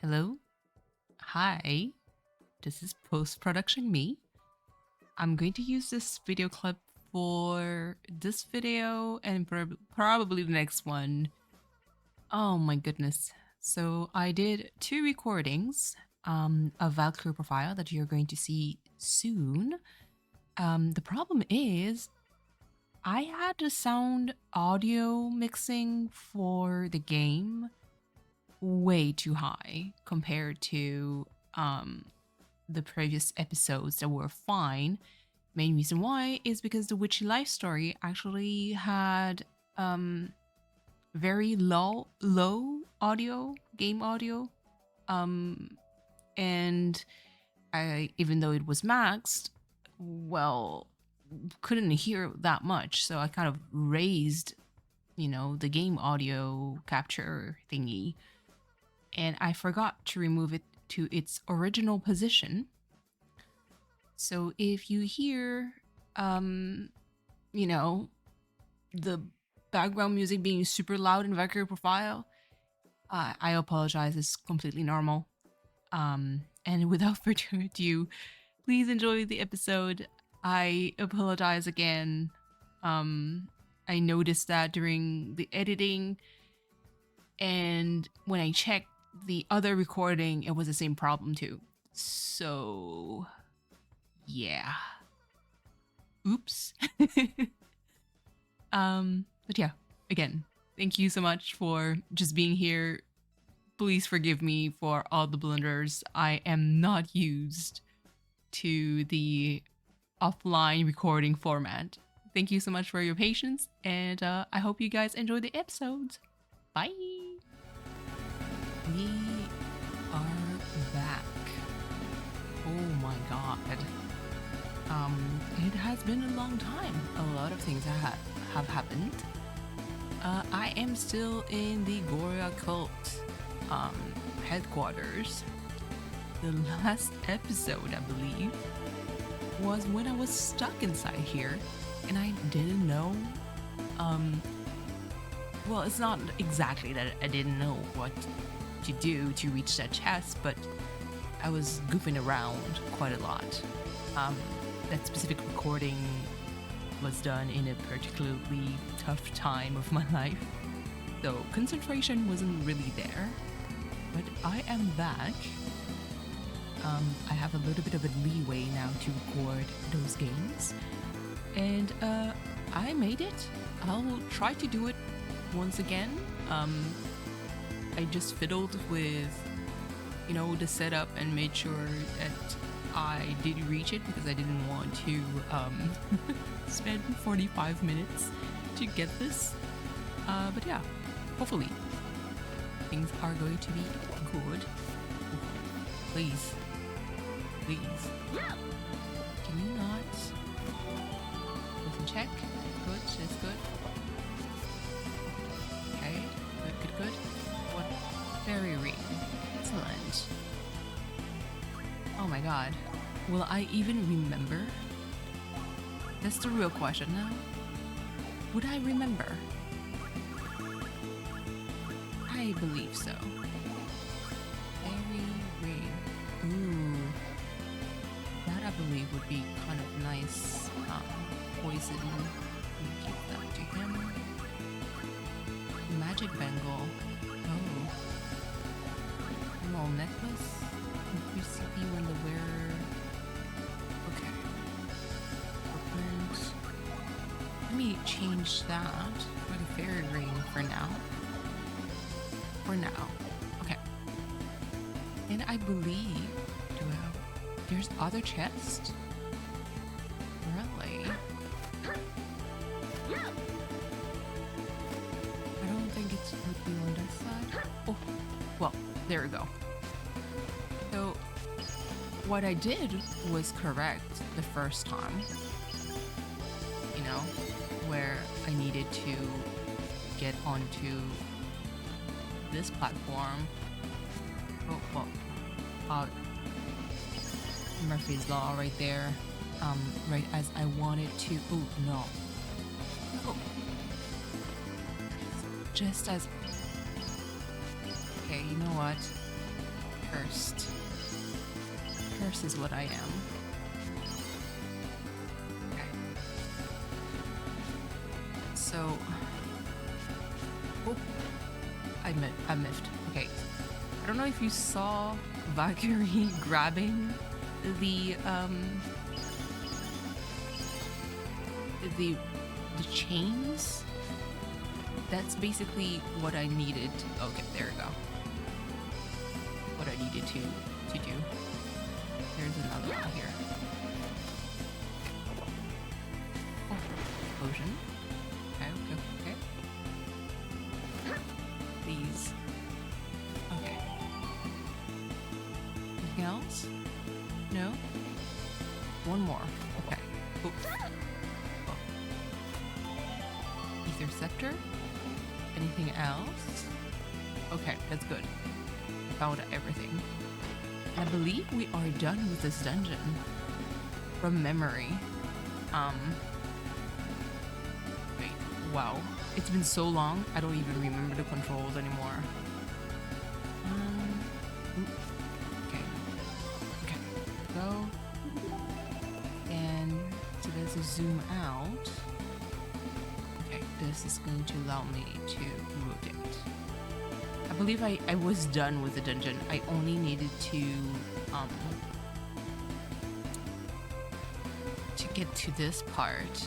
Hello? Hi, this is post-production me. I'm going to use this video clip for this video and probably the next one. Oh my goodness. So I did two recordings of Valkyrie profile that you're going to see soon. The problem is I had the sound audio mixing for the game way too high compared to the previous episodes that were fine. Main reason why is because the Witchy Life story actually had very low audio, game audio. And I, even though it was maxed, well, couldn't hear that much. So I kind of raised, the game audio capture thingy. And I forgot to remove it to its original position. So if you hear, the background music being super loud in Valkyrie profile, I apologize. It's completely normal. And without further ado, please enjoy the episode. I apologize again. I noticed that during the editing, and when I checked the other recording, it was the same problem too. So, yeah. Oops. But yeah, again, thank you so much for just being here. Please forgive me for all the blunders. I am not used to the offline recording format. Thank you so much for your patience, and I hope you guys enjoy the episode. Bye! We are back. Oh my god. It has been a long time. A lot of things have happened. I am still in the Goria cult headquarters. The last episode, I believe, was when I was stuck inside here and I didn't know. Well, it's not exactly that I didn't know what to do to reach that chest, but I was goofing around quite a lot. That specific recording was done in a particularly tough time of my life, so concentration wasn't really there. But I am back. I have a little bit of a leeway now to record those games, and I made it. I'll try to do it once again. I just fiddled with, the setup and made sure that I did reach it because I didn't want to spend 45 minutes to get this. But yeah, hopefully things are going to be good. Please. Can you not? Listen, check. Good, that's good. Okay, good. What? Fairy ring. Excellent. Oh my god. Will I even remember? That's the real question now. Would I remember? I believe so. Fairy ring. Ooh. That I believe would be kind of nice. Poison. Give that to him. Magic bangle. Oh. Emerald necklace. Increase CP when the wearer. Okay. Equipment. Let me change that for the fairy ring for now. Okay. And I believe, there's other chests? Really? I don't think it would be on this side. Oh, well, there we go. So, what I did was correct the first time. Where I needed to get onto this platform. Murphy's Law right there. Right as I wanted to. Oh, no. Just as... Okay, you know what? Cursed. Cursed is what I am. Okay. So... Oh. I miffed. Okay. I don't know if you saw Valkyrie grabbing the chains. That's basically what I needed. Okay, there we go. What I needed to do. There's another one here. Oh, explosion. Okay. Please. Okay. Anything else? No? One more. Okay. Oh. Ether Scepter? Anything else? Okay, that's good. Found everything. I believe we are done with this dungeon. From memory. Wait, wow. It's been so long, I don't even remember the controls anymore. Okay. Go. And so there's a zoom out. Okay, this is going to allow me to rotate. I believe I was done with the dungeon. I only needed to get to this part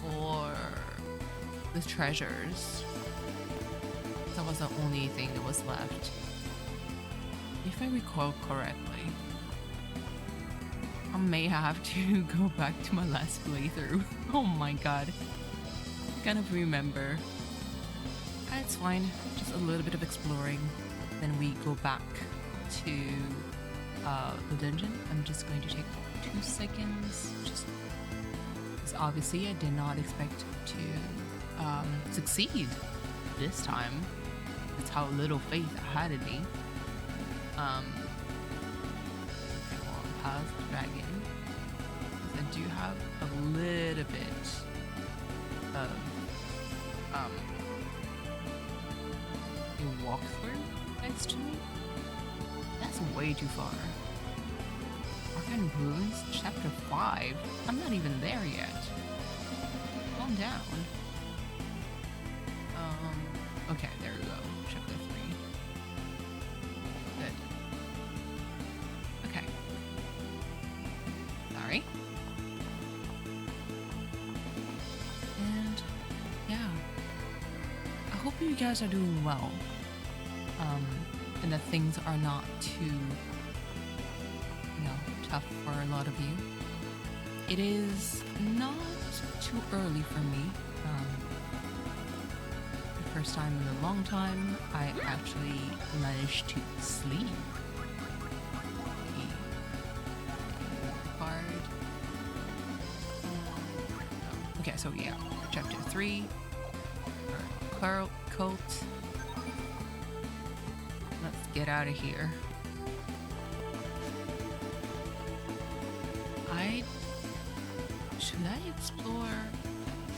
for the treasures. That was the only thing that was left. If I recall correctly, I may have to go back to my last playthrough. Oh my god. I kind of remember. It's fine, just a little bit of exploring. Then we go back to the dungeon. I'm just going to take 2 seconds. Just because obviously I did not expect to succeed this time. That's how little faith I had in me. Past dragon. I do have a little bit of a walkthrough next to me. That's way too far. Arcane Ruins, Chapter 5. I'm not even there yet. Calm down. Okay, there we go. Chapter 3. Good. Okay. Sorry. And yeah. I hope you guys are doing well. And that things are not too, tough for a lot of you. It is not too early for me. The first time in a long time, I actually managed to sleep. Okay, so yeah, chapter 3. Cult. Let's get out of here. Should I explore?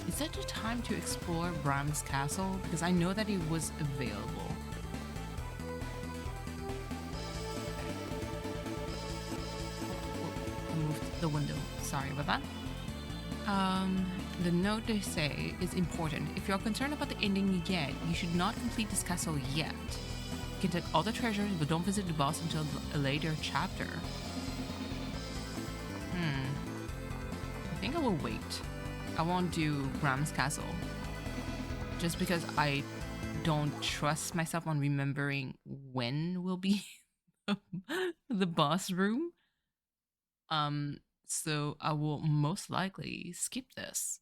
Is that the time to explore Bram's castle? Because I know that it was available. I moved the window. Sorry about that. The note they say is important. If you're concerned about the ending yet, you should not complete this castle yet. You can take all the treasures, but don't visit the boss until a later chapter. I think I will wait. I won't do Bram's castle. Just because I don't trust myself on remembering when will be the boss room. So I will most likely skip this.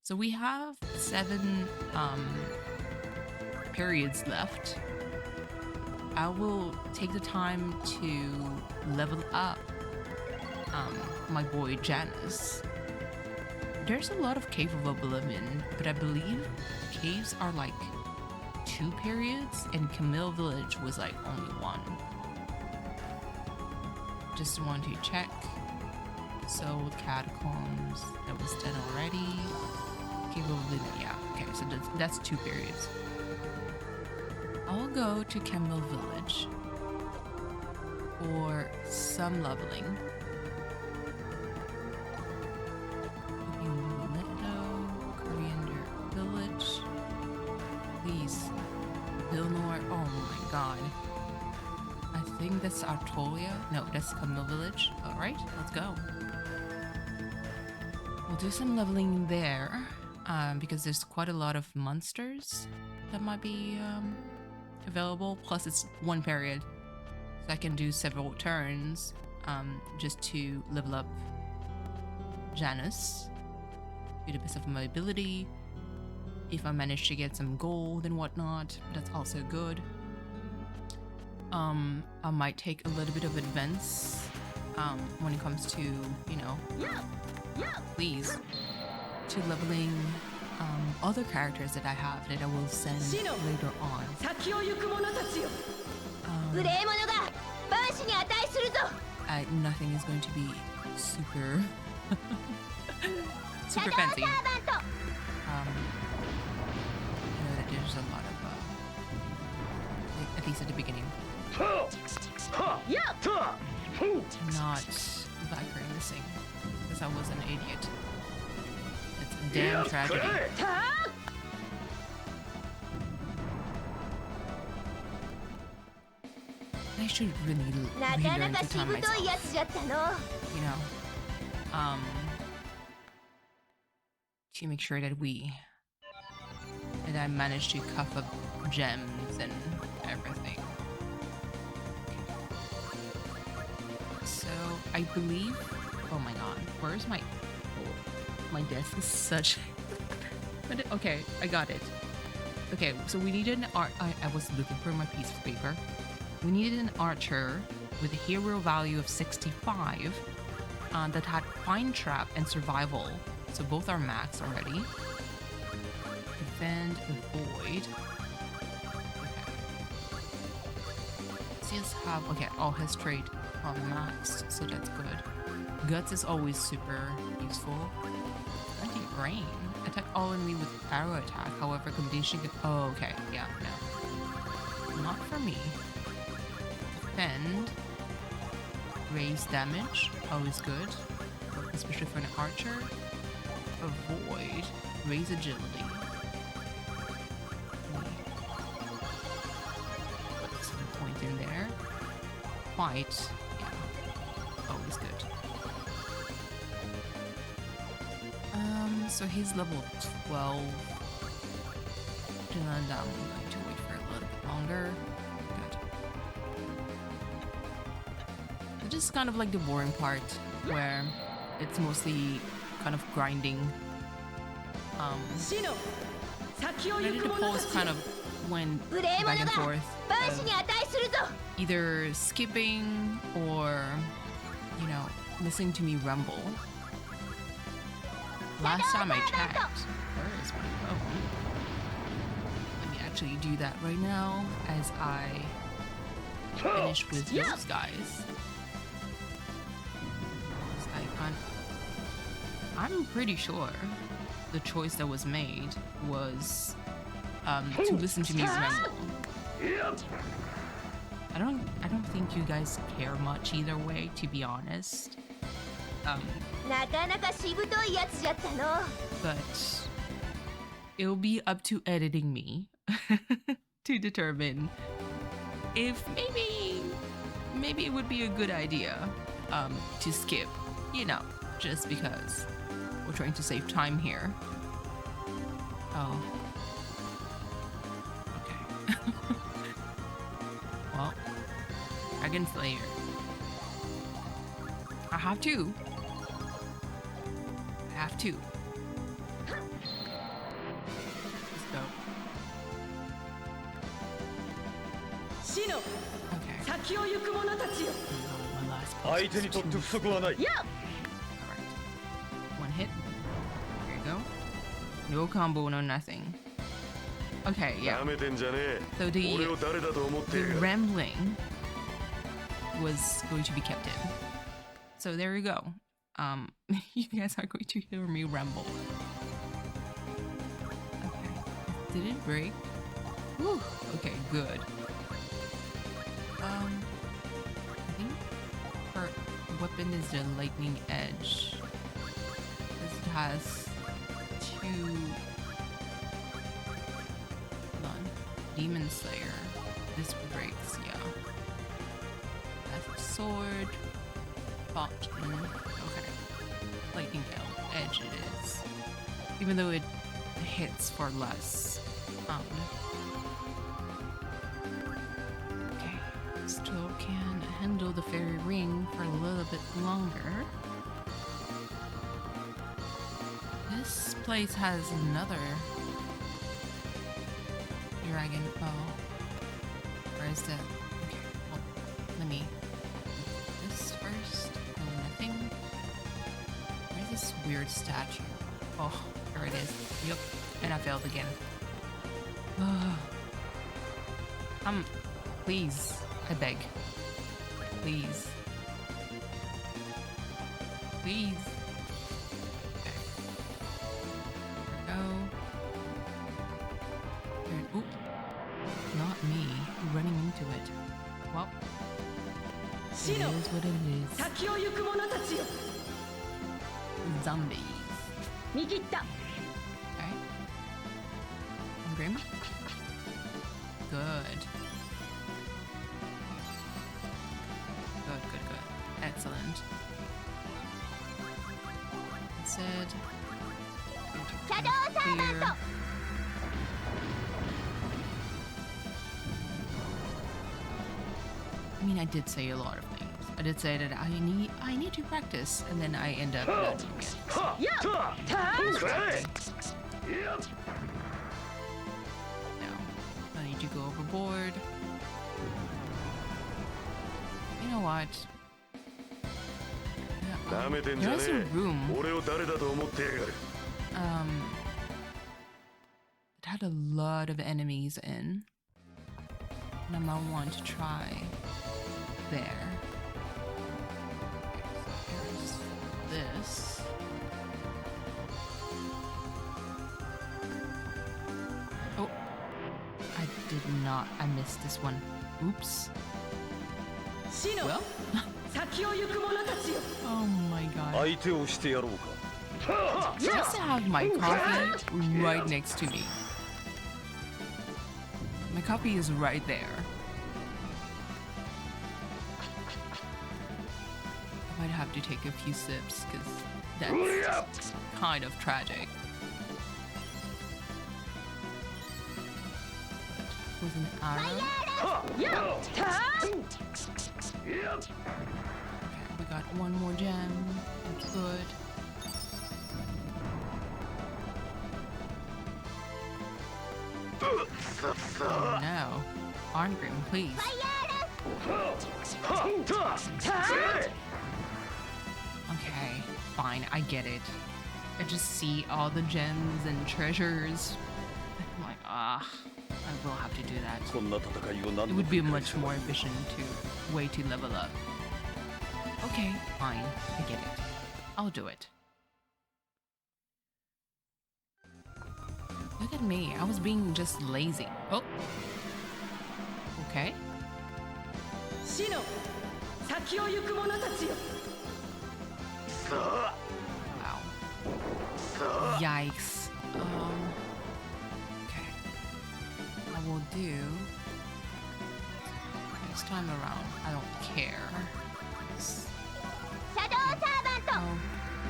So we have 7 periods left. I will take the time to level up my boy Janus. There's a lot of Cave of Oblivion, but I believe caves are like 2 periods and Camille Village was like only 1. Just want to check. So Catacombs, that was done already. Cave of Oblivion, yeah. Okay, so that's 2 periods. I'll go to Camille Village. for some leveling. Coriander Village. Please. Vilnor. Oh my god. I think that's Artolia. No, that's Camille Village. Alright, let's go. We'll do some leveling there. Because there's quite a lot of monsters that might be available. Plus it's one period. So I can do several turns just to level up Janus to the best of my ability. If I manage to get some gold and whatnot, that's also good. I might take a little bit of advance when it comes to, you know, please, to leveling other characters that I have that I will send later on. Nothing is going to be super super fancy. I know that there's a lot of at least at the beginning, not Valkyrie missing because I was an idiot. It's a damn tragedy. I should really learn to time myself, you know, to make sure that I manage to cuff up gems and everything. So I believe, oh my god, where's my, my desk is such, okay, I got it. Okay, so we needed an I was looking for my piece of paper. We needed an archer with a hero value of 65 that had Find Trap and Survival. So both are max already. Defend, Avoid. Okay. Seals have, okay, all his trait on maxed, so that's good. Guts is always super useful. Anti-Rain. Attack all enemy with arrow attack, however combination can, oh, okay, yeah, no. Not for me. Defend, raise damage, always good, especially for an archer. Avoid, raise agility. Put some point in there. Fight, yeah, always good. So he's level 12. And I'm going to wait for a little bit longer. Just kind of like the boring part where it's mostly kind of grinding. Ready to pause kind of went back and forth, either skipping or, you know, listening to me rumble. Last time I checked, where is my phone? Let me actually do that right now as I finish with those guys. I'm pretty sure the choice that was made was to listen to me ramble. I don't think you guys care much either way, to be honest. But it'll be up to editing me to determine if maybe it would be a good idea to skip, you know, just because we're trying to save time here. Oh. Okay. Well, Dragon Slayer. I have to. Let's go. Okay. My last pulse. Alright. One hit. There you go. No combo, no nothing. Okay, yeah. So the rambling was going to be kept in. So there you go. You guys are going to hear me ramble. Okay. Did it break? Whew. Okay, good. I think weapon is the lightning edge. This has two. Hold on. Demon Slayer. This breaks, yeah. That's a sword. Bottom. Okay. Lightning edge it is. Even though it hits for less. Okay. Still can handle the fairy ring for a little bit longer. This place has another dragon. Oh. Where is that? Okay. Well, let me do this first. No, nothing. Where's this weird statue? Oh, there it is. Yep. And I failed again. Please. I beg. Please. Please. Okay. There we go. There, oop. Not me. Running into it. Well. It is what it is. Zombies. Okay. Grim. Good. Good. Excellent. Said. Here. I mean, I did say a lot of things. I did say that I need to practice, and then I end up not doing it. No, I need to go overboard. You know what? There's a room. It had a lot of enemies in, and I might want to try there. There's this. Oh, I did not. I missed this one. Oops. Well. Oh my god. Just to have my coffee right next to me. My coffee is right there. I might have to take a few sips because that's kind of tragic. With an arrow. Okay, we got one more gem. That's good. Oh no. Arngrim, please. Okay, fine, I get it. I just see all the gems and treasures. I'm like, I will have to do that. It would be much more efficient way to level up. Okay, fine, I get it. I'll do it. Look at me, I was being just lazy. Oh. Okay. Wow. Yikes. Okay. I will do this time around. I don't care. Oh,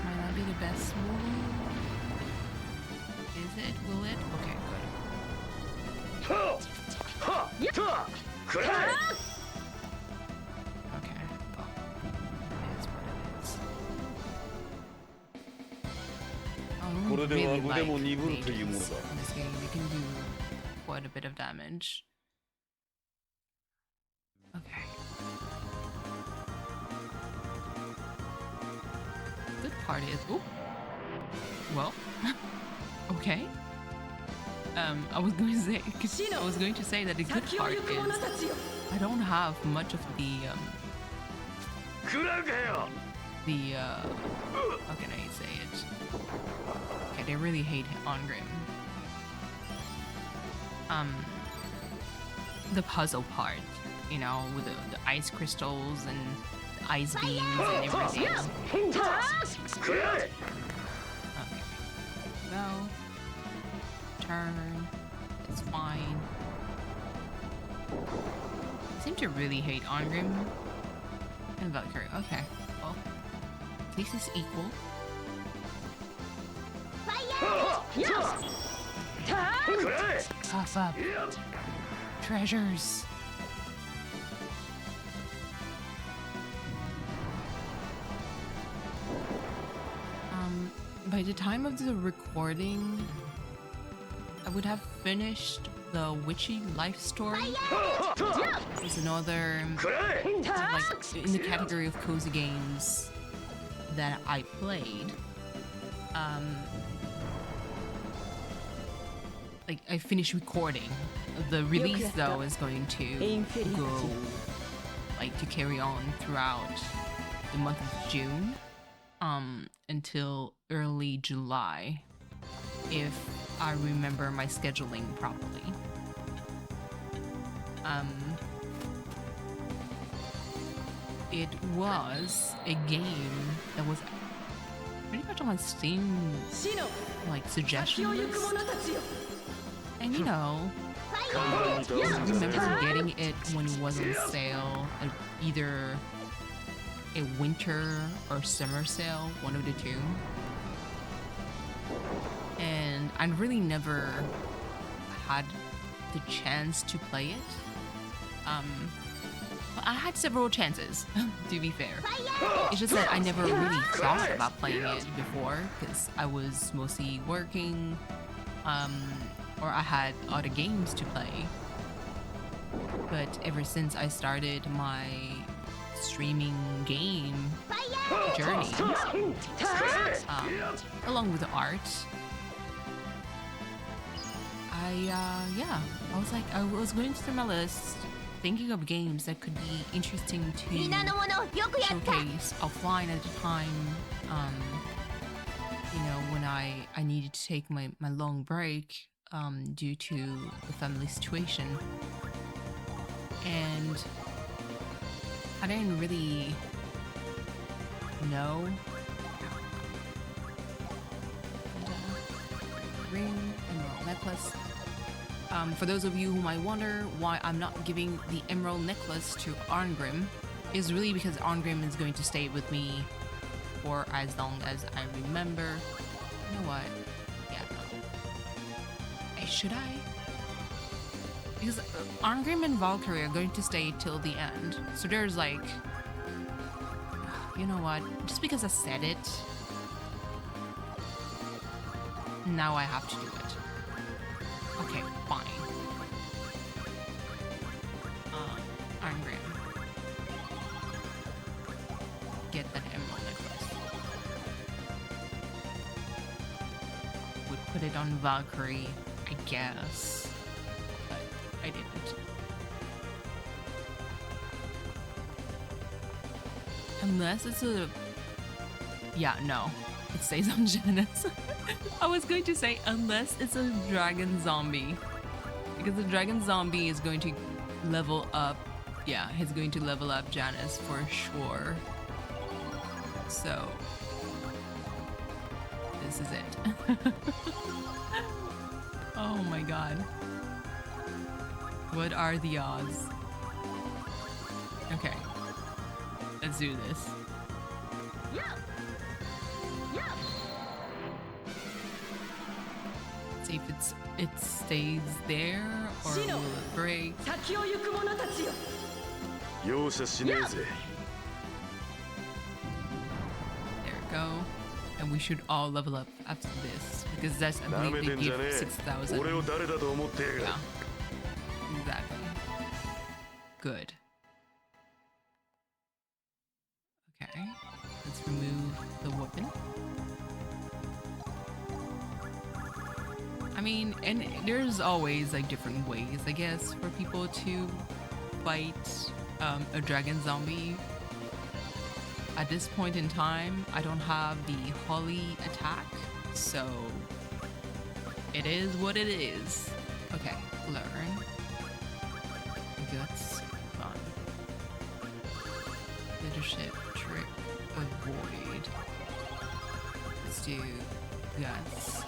might not be the best move. Is it? Will it? Okay, good. Okay. Well, it is what it is. I really like mages in this game. They can do quite a bit of damage. Okay. Good part is, oh, well, okay. I was going to say that the good part is I don't have much of the how can I say it? Okay, they really hate Arngrim. The puzzle part, you know, with the ice crystals and ice beams and everything. Okay. Go. Turn. It's fine. I seem to really hate Ongrim and Valkyrie. Okay. Well, at least it's equal. Puff up. Treasures. By the time of the recording, I would have finished the Witchy Life Story. There's another like in the category of cozy games that I played. Like I finished recording. The release though is going to go like to carry on throughout the month of June until early July if I remember my scheduling properly. It was a game that was pretty much on Steam like suggestion list. And you know, I remember getting it when it was on sale, either a winter or summer sale, one of the two. And I really never had the chance to play it. But I had several chances, to be fair. It's just that I never really thought about playing it before because I was mostly working, or I had other games to play. But ever since I started my streaming game journey, along with the art, I was like, I was going through my list, thinking of games that could be interesting to showcase offline at the time, you know, when I needed to take my long break due to the family situation. And I didn't really know. Ring, emerald necklace. For those of you who might wonder why I'm not giving the emerald necklace to Arngrim, is really because Arngrim is going to stay with me for as long as I remember. You know what? Yeah, no. Hey, should I? Because Arngrim and Valkyrie are going to stay till the end. So there's like, you know what? Just because I said it, now I have to do it. Okay, fine. Arngrim. Get that emerald necklace. Would put it on Valkyrie, I guess. But I didn't. Unless it's a... Yeah, no. It stays on Janice. I was going to say, unless it's a dragon zombie. Because the dragon zombie is going to level up. Yeah, he's going to level up Janice for sure. So, this is it. Oh my god. What are the odds? Okay. Let's do this. See if it stays there or will it break? There we go. And we should all level up after this because that's, I believe they give 6,000. Yeah. Exactly. Good. Okay. Let's remove the weapon. I mean, and there's always like different ways, I guess, for people to fight a dragon zombie. At this point in time, I don't have the holy attack, so it is what it is. Okay, learn. Guts, fun. There's ship trick avoid. Let's do guts.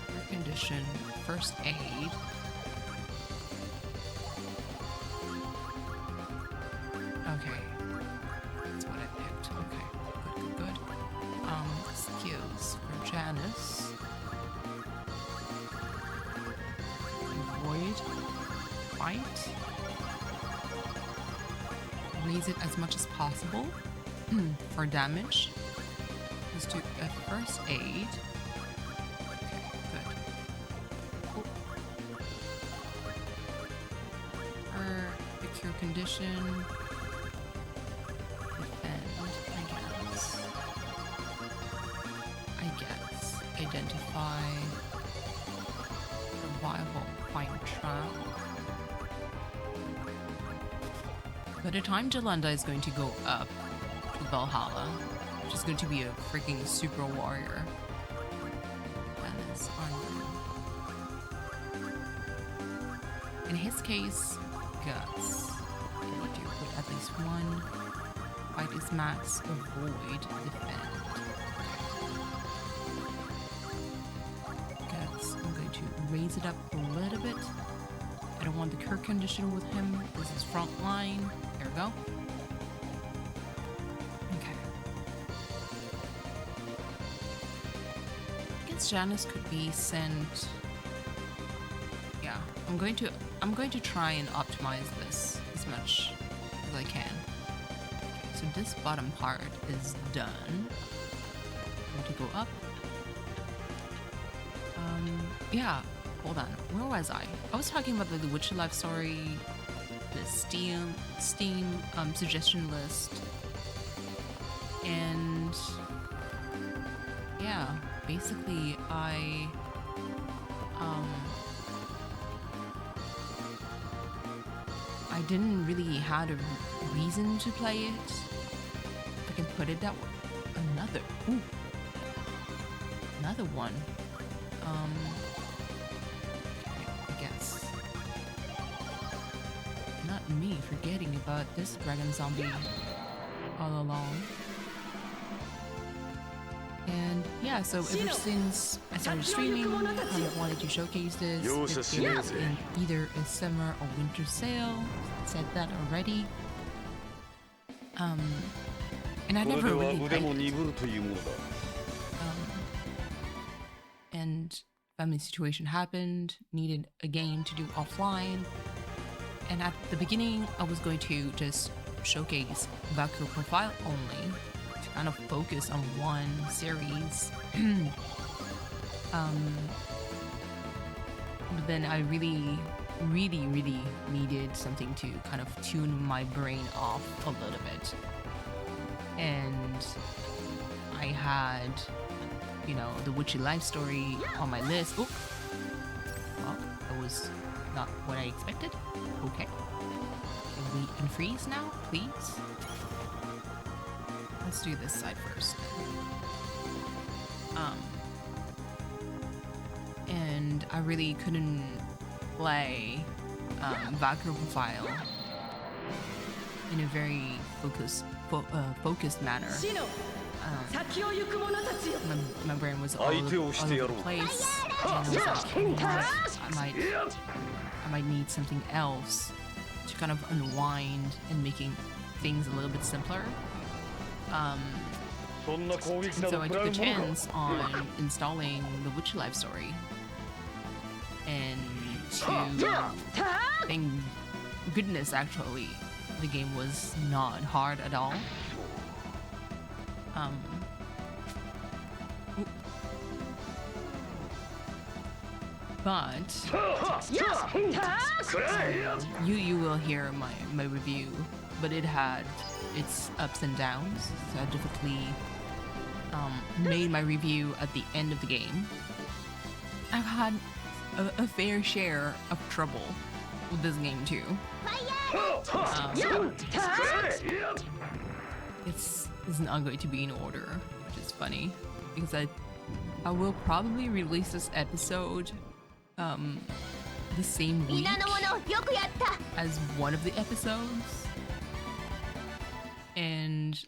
Air condition, first aid. Okay. That's what I picked. Okay. Good. Skills for Janice. Avoid. Fight. Raise it as much as possible for damage. Let's do a first aid. Okay, good. Cool. Picrew condition. I guess. Identify. Survival. Find trap. By the time Jalanda is going to go up to Valhalla, which is going to be a freaking super warrior. And it's armor. In his case, guts. I need to put at least one. Fight is max, avoid, defend. Guts, I'm going to raise it up a little bit. I don't want the Kirk condition with him. This is front line. There we go. Okay. I guess Janice could be sent. Yeah, I'm going to try and optimize this as much as I can. Okay, so this bottom part is done. I'm going to go up. Yeah. Hold on, where was I? I was talking about the Witcher Life story, the Steam suggestion list, and yeah, basically I didn't really have a reason to play it, if I can put it that way. Another one. Me forgetting about this dragon zombie all along. And yeah, so ever since I started streaming, I kind of wanted to showcase this. It's in either a summer or winter sale. I said that already. And I never really played it. And family situation happened, needed a game to do offline. And at the beginning, I was going to just showcase Valkyrie profile only to kind of focus on one series. But then I really needed something to kind of tune my brain off a little bit. And I had, the Witchy Life story on my list. Oh, well, that was not what I expected. Okay. Can we unfreeze now, please? Let's do this side first. And I really couldn't play Valkyrie profile in a very focused manner. My brain was all over the place, and I was like, you know what? I might need something else to kind of unwind and making things a little bit simpler. So I took a chance on installing the Witch Life story, and thank goodness, actually, the game was not hard at all. But you will hear my review, but it had its ups and downs, so I definitely made my review at the end of the game. I've had a fair share of trouble with this game too. It's not going to be in order, which is funny, because I will probably release this episode the same week as one of the episodes. And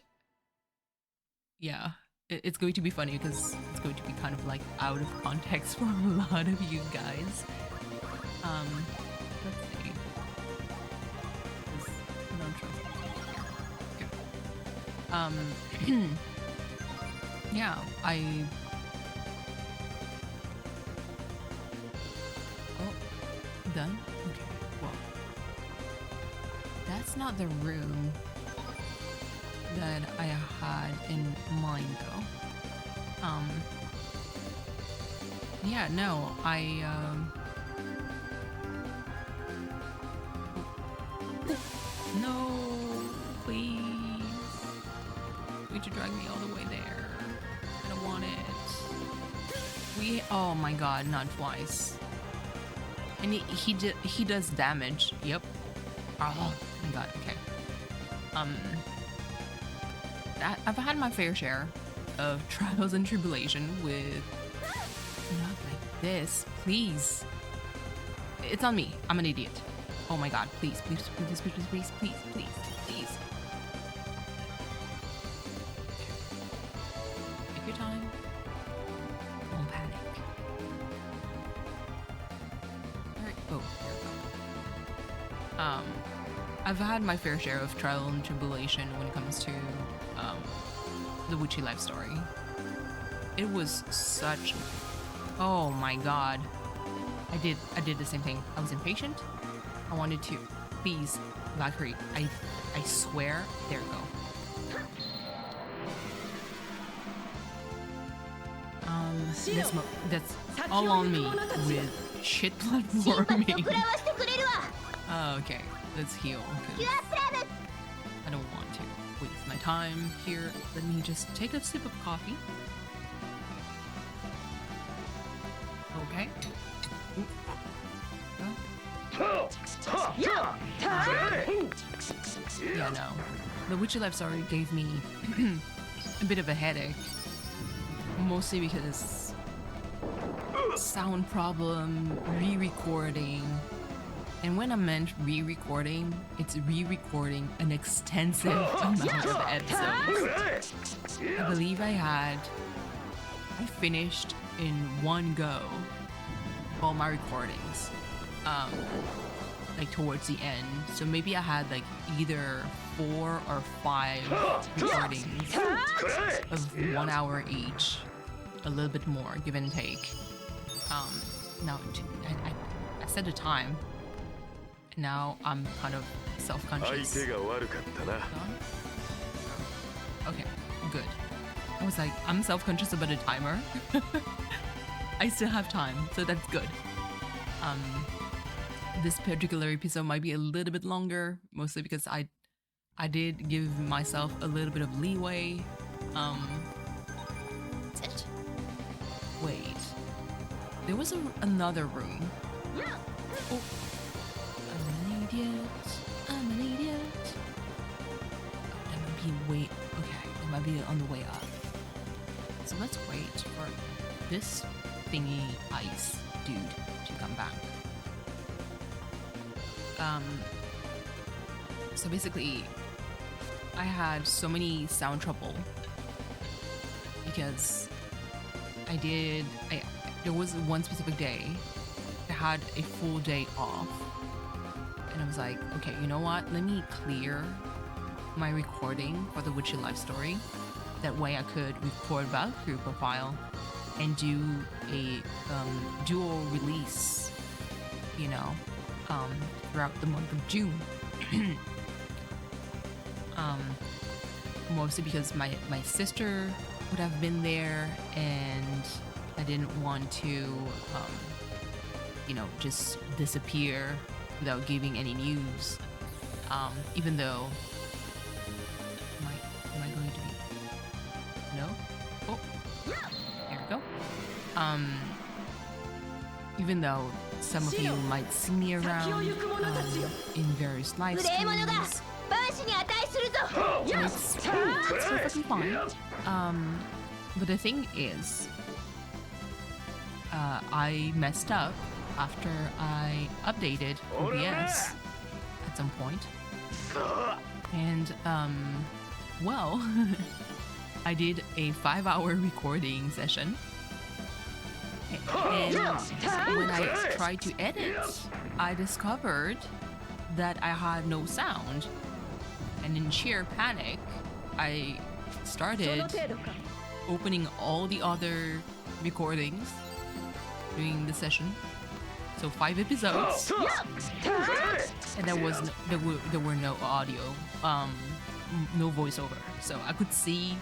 yeah, it's going to be funny because it's going to be kind of like out of context for a lot of you guys. Let's see. Okay. Yeah, oh, done? Okay, well, that's not the room that I had in mind though. Yeah, no, no, please. Would you drag me all the way there? I don't want it. Oh my god, not twice. And he does damage. Yep. Oh my god, okay. I've had my fair share of trials and tribulation with not like this, please. It's on me. I'm an idiot. Oh my god, please, please, please, please, please, please, please, please. Take your time. Don't panic. Alright, oh, here we go. I've had my fair share of trial and tribulation when it comes to the Witchy life story. It was such, oh my god. I did the same thing. I was impatient. I wanted to, please, Valkyrie, I swear, there you go. That's all on me with shit blood forming. Okay, let's heal. I don't want to waste my time here. Let me just take a sip of coffee. Okay. Yeah, no. The Witchy life story gave me a bit of a headache. Mostly because sound problem, re-recording. And when I meant re-recording, it's re-recording an extensive amount of episodes. I believe I finished in one go all my recordings, like towards the end. So maybe I had like either 4 or 5 recordings of 1 hour each, a little bit more, give and take. Now I set a time. Now I'm kind of self-conscious. Okay, good. I was like, I'm self-conscious about a timer. I still have time, so that's good. This particular episode might be a little bit longer, mostly because I did give myself a little bit of leeway. That's it. Wait, there was another room. Oh. I'm an idiot. Oh, that might be okay, that might be on the way up. So let's wait for this thingy ice dude to come back. So basically, I had so many sound trouble because there was one specific day I had a full day off. And I was like, okay, you know what? Let me clear my recording for the Witchy life story. That way I could record Valkyrie profile and do a dual release, you know, throughout the month of June. Mostly because my sister would have been there and I didn't want to, you know, just disappear without giving any news, even though am I going to be no? Oh, there we go. Even though some of you might see me around in various live streams, it's perfectly fine. But the thing is, I messed up after I updated OBS at some point, and Well, I did a 5-hour recording session. And when I tried to edit, I discovered that I had no sound. And in sheer panic, I started opening all the other recordings during the session. So 5 episodes, and there were no audio, no voiceover. So I could see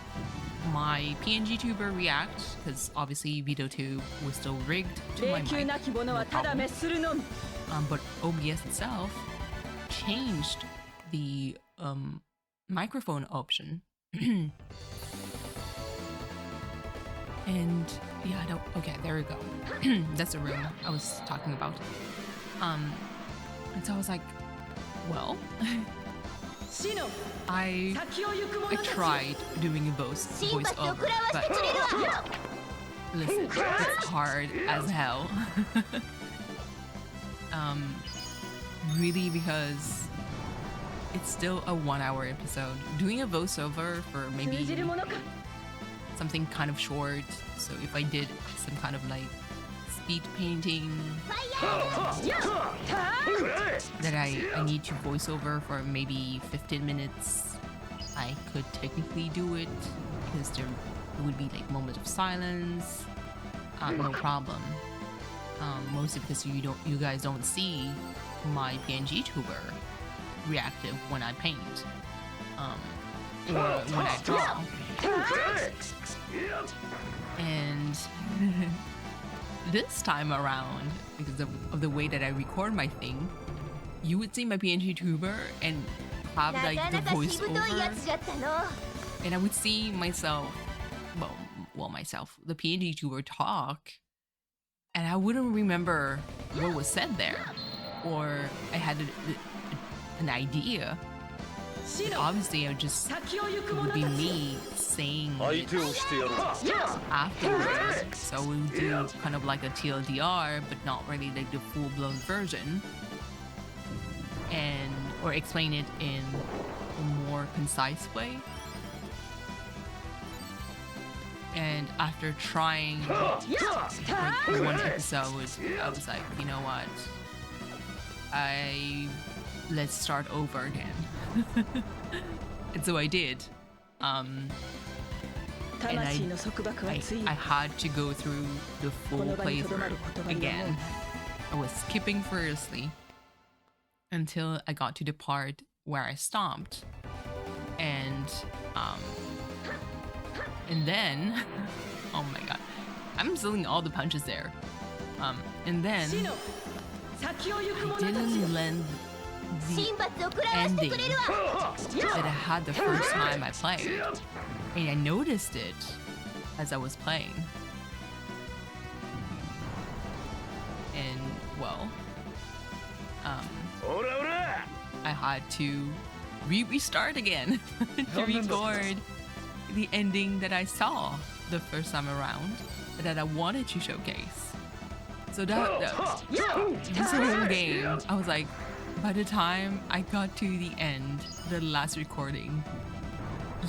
my PNGTuber react, because obviously VideoTube was still rigged to my mic. No problem. But OBS itself changed the microphone option. And yeah, okay, there we go. That's the room I was talking about. And so I was like, well, I tried doing a voiceover, but listen, it's hard as hell. Really, because it's still a 1-hour episode. Doing a voiceover for maybe something kind of short, so if I did some kind of like speed painting that I need to voice over for maybe 15 minutes, I could technically do it, because there would be like moments of silence, no problem. Mostly because you guys don't see my PNGTuber reactive when I paint, or when I draw. And this time around, because of the way that I record my thing, you would see my PNGTuber and have like the voiceover, and I would see myself, the PNGTuber talk, and I wouldn't remember what was said there, or I had an idea. But obviously, it would be me saying it afterwards. So we would do kind of like a TLDR, but not really like the full-blown version, or explain it in a more concise way. And after trying like one episode, I was like, you know what? Let's start over again. And so I did. And I had to go through the full playthrough again. I was skipping furiously until I got to the part where I stopped. And then, oh my god, I'm stealing all the punches there. And then I didn't land the ending that I had the first time I played, and I noticed it as I was playing. And well, I had to restart again to record the ending that I saw the first time around, that I wanted to showcase. So this whole game, I was like, by the time I got to the end, the last recording,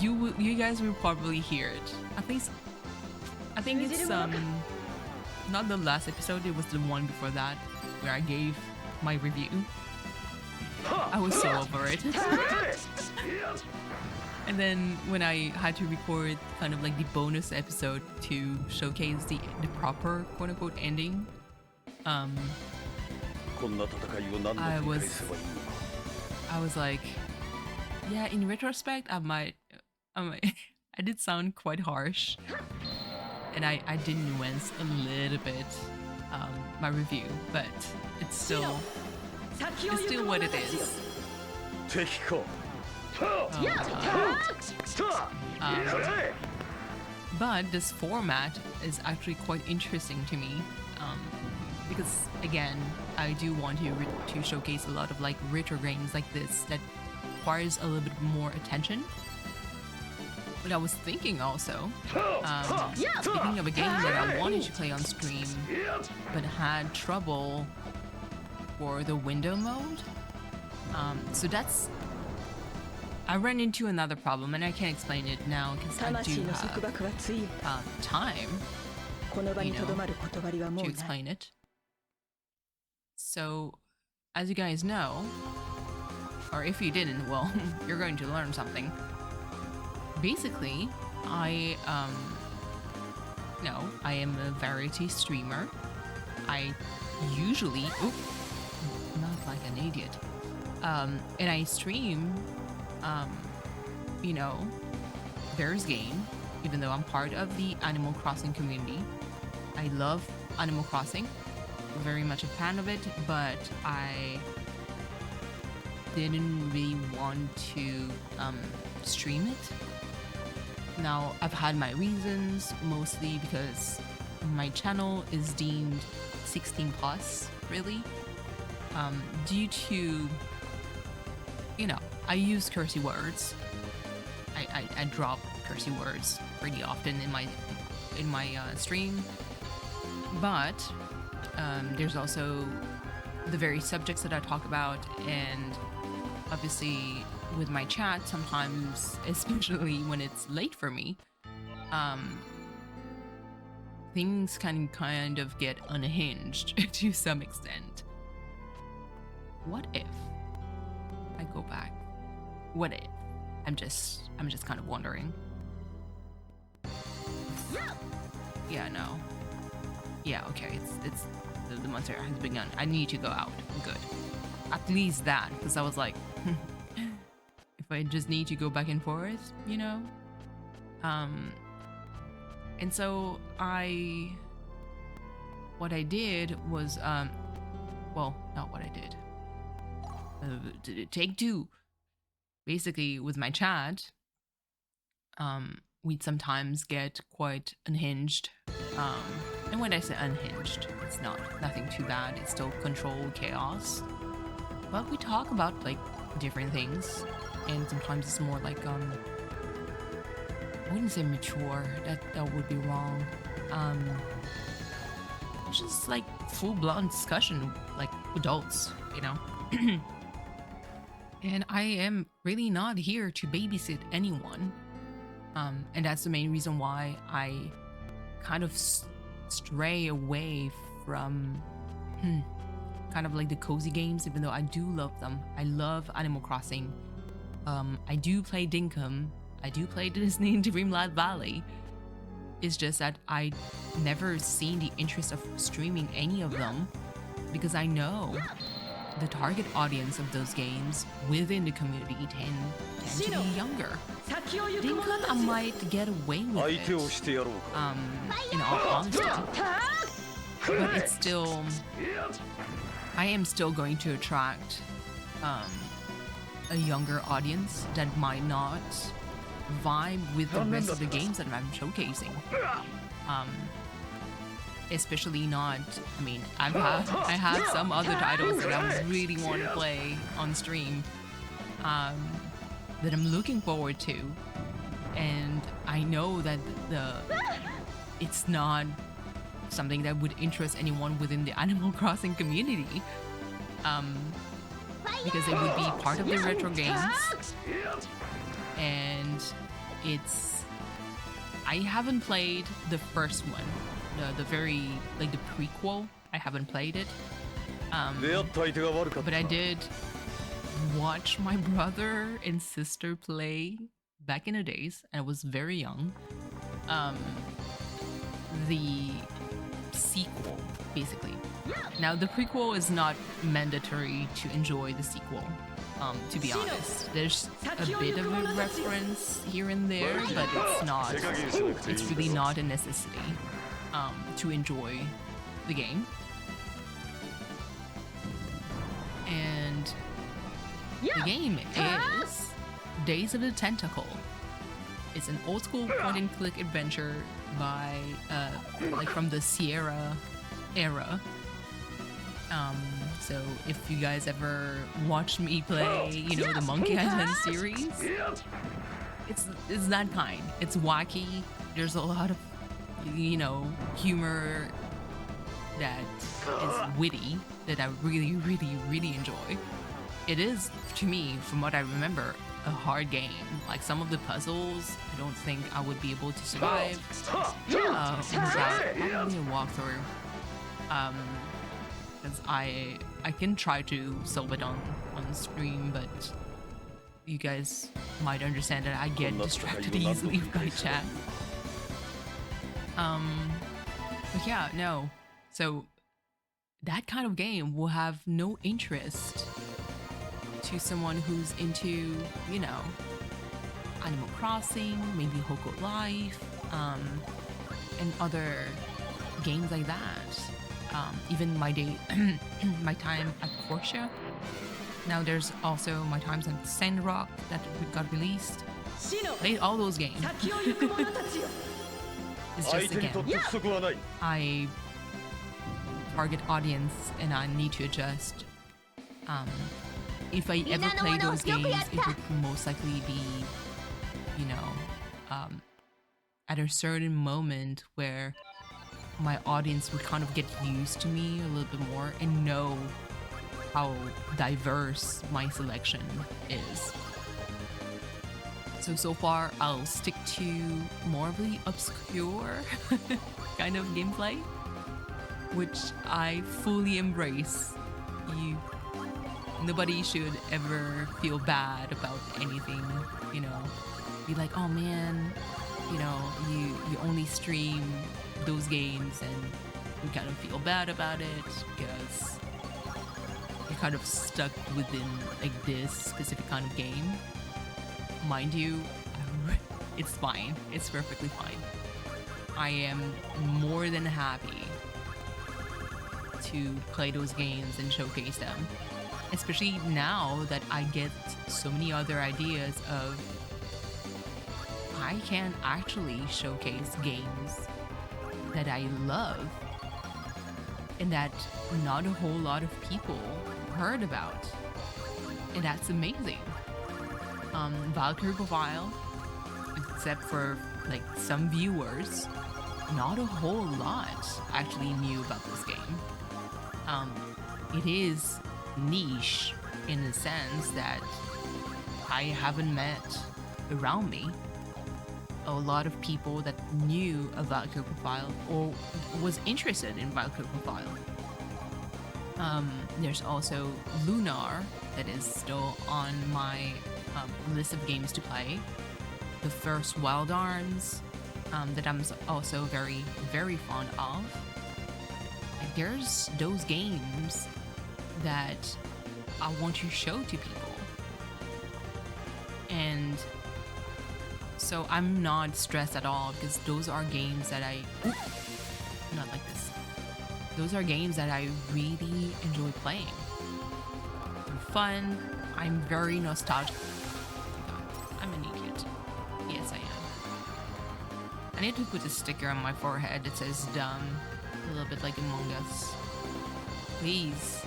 you guys will probably hear it. At least, I think it's not the last episode, it was the one before that, where I gave my review. I was so over it. And then when I had to record kind of like the bonus episode to showcase the proper quote-unquote ending, I was like, yeah, in retrospect, I did sound quite harsh, and I did nuance a little bit my review, but it's still what it is. But this format is actually quite interesting to me, because again, I do want to showcase a lot of like retro games like this that requires a little bit more attention. But I was thinking also, speaking of a game that I wanted to play on stream but had trouble for the window mode, so that's I ran into another problem, and I can't explain it now because I do have time, to explain it. So, as you guys know, or if you didn't, well, you're going to learn something. Basically, I am a variety streamer. I usually, not like an idiot. And I stream, Bear's game, even though I'm part of the Animal Crossing community. I love Animal Crossing, very much a fan of it, but I didn't really want to stream it. Now, I've had my reasons, mostly because my channel is deemed 16 plus, really, due to, I use cursey words. I drop cursey words pretty often in my stream, but there's also the very subjects that I talk about, and obviously with my chat sometimes, especially when it's late for me, things can kind of get unhinged to some extent. What if I go back? What if? I'm just kind of wondering. Yeah, no. Yeah, okay, it's the monster has begun. I need to go out. Good. At least that, because I was like, if I just need to go back and forth, and so what I did was, well, not what I did. Take two. Basically, with my chat, we'd sometimes get quite unhinged. And when I say unhinged, it's nothing too bad. It's still controlled chaos. But we talk about like different things, and sometimes it's more like I wouldn't say mature. That would be wrong. It's just like full-blown discussion, like adults, And I am really not here to babysit anyone. And that's the main reason why I kind of stray away from kind of like the cozy games, even though I do love them. I love Animal Crossing. I do play Dinkum. I do play Disney Dreamlight Valley. It's just that I never seen the interest of streaming any of them because I know the target audience of those games within the community tend to be younger. Dinkum, I might get away with it, in all honesty. But it's still, I am still going to attract a younger audience that might not vibe with the rest of the games that I'm showcasing. Especially not, I mean, I have some other titles that I really want to play on stream that I'm looking forward to, and I know that it's not something that would interest anyone within the Animal Crossing community, because it would be part of the retro games, and I haven't played the first one. The very, like the prequel, I haven't played it. But I did watch my brother and sister play back in the days, and I was very young. The sequel, basically. Now, the prequel is not mandatory to enjoy the sequel, to be honest. There's a bit of a reference here and there, but it's really not a necessity. To enjoy the game. And the game is Days of the Tentacle. It's an old school point and click adventure by like from the Sierra era. So if you guys ever watched me play, the Monkey Island series, it's that kind. It's wacky. There's a lot of humor that is witty that I really, really, really enjoy. It is, to me, from what I remember, a hard game. Like some of the puzzles, I don't think I would be able to survive without probably a walkthrough. Because I can try to solve it on stream, but you guys might understand that I get distracted easily by chat. But yeah, no. So that kind of game will have no interest to someone who's into, you know, Animal Crossing, maybe Hoko Life, and other games like that. Even my time at Porsche. Now there's also my times at Sandrock that got released. Played all those games. It's just again, I target audience and I need to adjust. If I ever play those games, it would most likely be, you know, at a certain moment where my audience would kind of get used to me a little bit more and know how diverse my selection is. So far, I'll stick to more of the obscure kind of gameplay, which I fully embrace. Nobody should ever feel bad about anything, you know. Be like, oh man, you know, you only stream those games and you kind of feel bad about it because you're kind of stuck within like this specific kind of game. Mind you, it's fine. It's perfectly fine. I am more than happy to play those games and showcase them. Especially now that I get so many other ideas of I can actually showcase games that I love and that not a whole lot of people heard about. And that's amazing. Valkyrie Profile, except for like some viewers, not a whole lot actually knew about this game. It is niche in the sense that I haven't met around me a lot of people that knew a Valkyrie Profile or was interested in Valkyrie Profile. There's also Lunar that is still on my list of games to play. The first Wild Arms that I'm also very, very fond of. And there's those games that I want to show to people. And so I'm not stressed at all because those are games that not like this. Those are games that I really enjoy playing. They're fun. I'm very nostalgic. I'm an idiot. Yes, I am. I need to put a sticker on my forehead that says dumb. A little bit like Among Us. Please.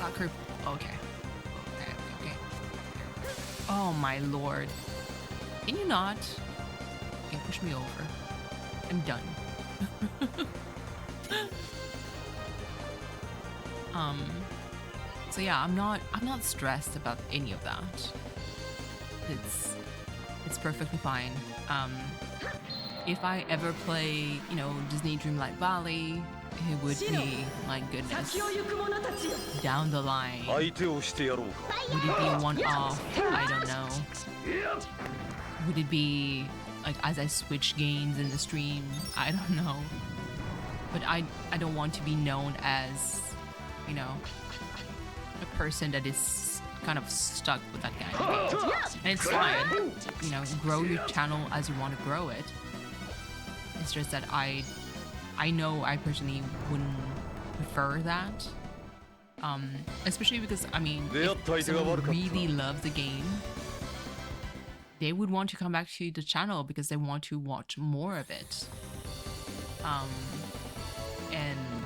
Okay. Okay. Oh my lord. Can you not? Okay, push me over. I'm done. So yeah, I'm not stressed about any of that. It's perfectly fine. If I ever play, you know, Disney Dreamlight Valley, it would be, my goodness, down the line. Would it be a one-off? I don't know. Would it be like as I switch games in the stream? I don't know. But I don't want to be known as, you know, a person that is kind of stuck with that kind of game. And it's fine. You know, grow your channel as you want to grow it. It's just that I know I personally wouldn't prefer that. Especially because, I mean, if someone really loves the game, they would want to come back to the channel because they want to watch more of it. And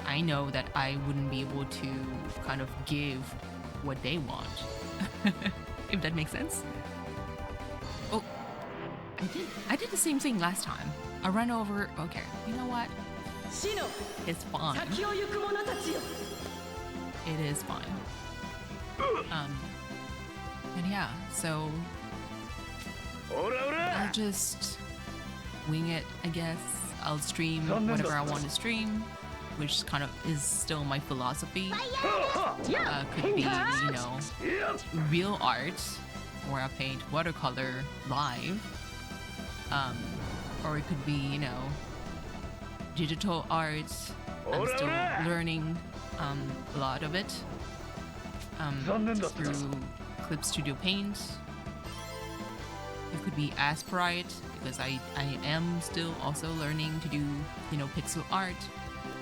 I know that I wouldn't be able to kind of give what they want. If that makes sense. Oh, I did the same thing last time. I ran over. Okay, you know what? It's fine. It is fine. yeah, so I'll just wing it, I guess. I'll stream whatever I want to stream, which kind of is still my philosophy. Could be, you know, real art, where I paint watercolor live, or it could be, you know, digital art. I'm still learning a lot of it through Clip Studio Paint. It could be Asperite, because I am still also learning to do, you know, pixel art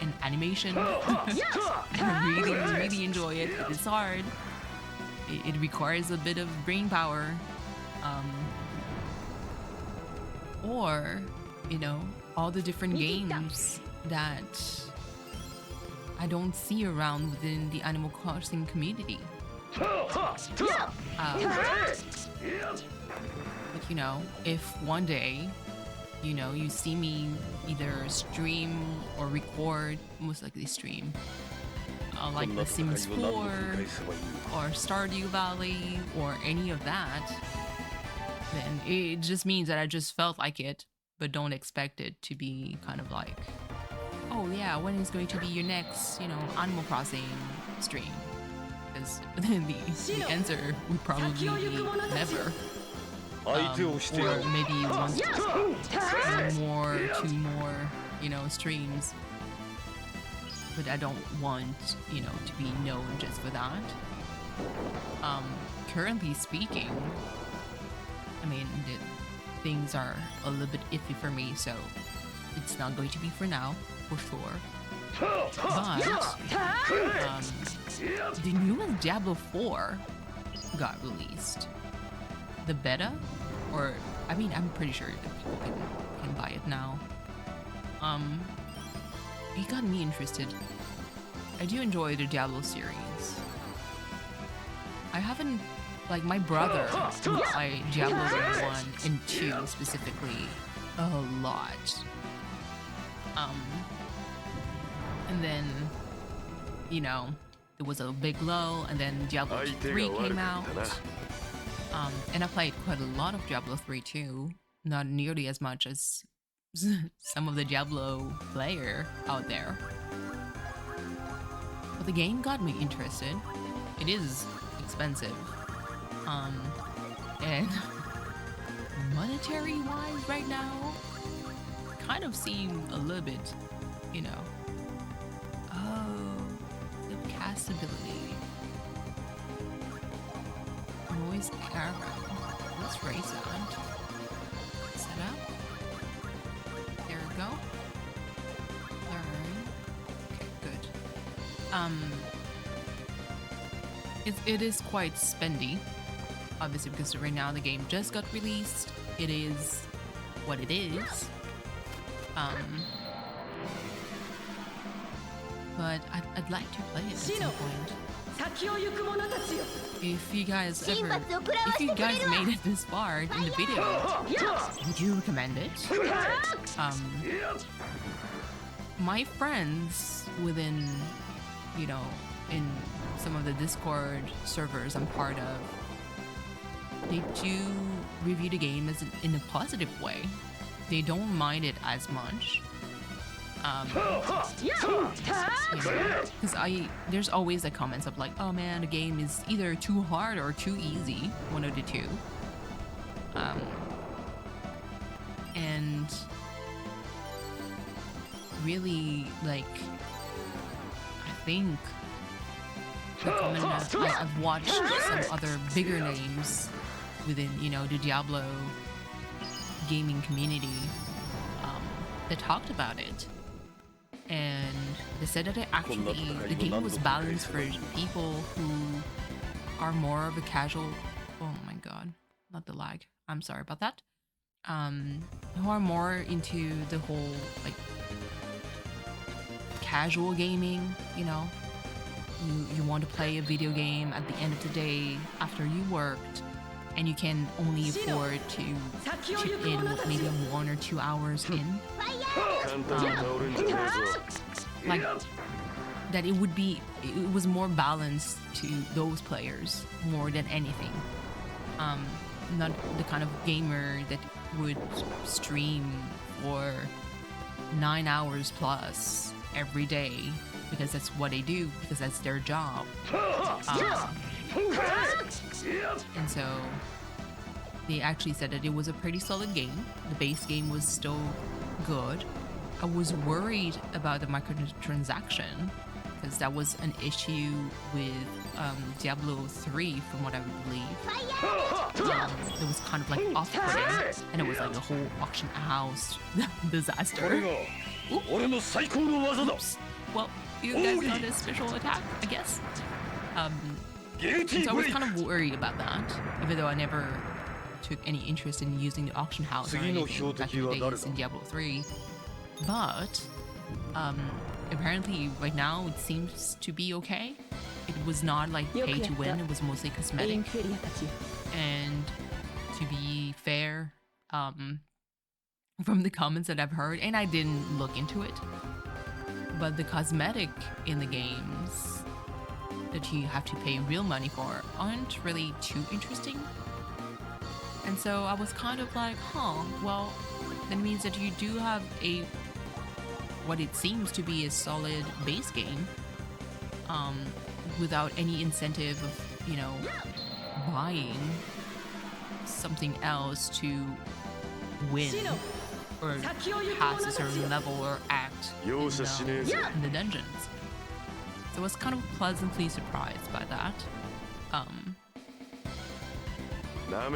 and animation. I really enjoy it. It's hard. It requires a bit of brain power. Or, you know, all the different games that I don't see around within the Animal Crossing community. But, you know, if one day, you know, you see me either stream or record, most likely stream, like The Sims 4 or Stardew Valley or any of that, then it just means that I just felt like it, but don't expect it to be kind of like, oh yeah, when is going to be your next, you know, Animal Crossing stream? Because the answer would probably be never. Or maybe one more, two more, you know, streams. But I don't want, you know, to be known just for that. Currently speaking, I mean, things are a little bit iffy for me, so it's not going to be for now, for sure. But the newest Diablo 4 got released. The beta, or I mean, I'm pretty sure that people can buy it now. It got me interested. I do enjoy the Diablo series. I haven't, like, my brother would play Diablo 1 and 2 specifically a lot. And then, you know, there was a big lull, and then Diablo 3 came out. And I played quite a lot of Diablo 3 too, not nearly as much as some of the Diablo player out there. But the game got me interested. It is expensive. And monetary wise right now, kind of seem a little bit, you know, oh, the castability. Noise arrow. Let's raise that. Set up. There we go. Alright. Okay, good. It is quite spendy. Obviously, because right now the game just got released. It is what it is. But I'd like to play it at some point. If you guys made it this far in the video, would you recommend it? My friends within, you know, in some of the Discord servers I'm part of, they do review the game in a positive way. They don't mind it as much. Because there's always the comments of like, oh man, the game is either too hard or too easy, one of the two. And really, like, I think the comment I've watched some other bigger names within, you know, the Diablo gaming community that talked about it. And they said that the game was balanced for people who are more of a casual. Oh my god, not the lag. I'm sorry about that. Who are more into the whole like casual gaming. You know, you want to play a video game at the end of the day after you worked, and you can only afford to chip in maybe 1 or 2 hours in. Like that it was more balanced to those players more than anything. not the kind of gamer that would stream for 9 hours plus every day because that's what they do, because that's their job. And so they actually said that it was a pretty solid game. The base game was still good. I was worried about the microtransaction because that was an issue with Diablo 3, from what I believe. It was kind of like off-putting, and it was like a whole auction house disaster. Oops. Well, you guys got a special attack, I guess. And so I was kind of worried about that, even though I never took any interest in using the auction house or anything back in the days in Diablo 3. But apparently right now it seems to be okay. It was not like pay to win, it was mostly cosmetic. And to be fair, from the comments that I've heard, and I didn't look into it, but the cosmetic in the games that you have to pay real money for aren't really too interesting. And so I was kind of like, well, that means that you do have what it seems to be a solid base game, without any incentive of, you know, buying something else to win or pass a certain level or act in the dungeons. So I was kind of pleasantly surprised by that. And yeah,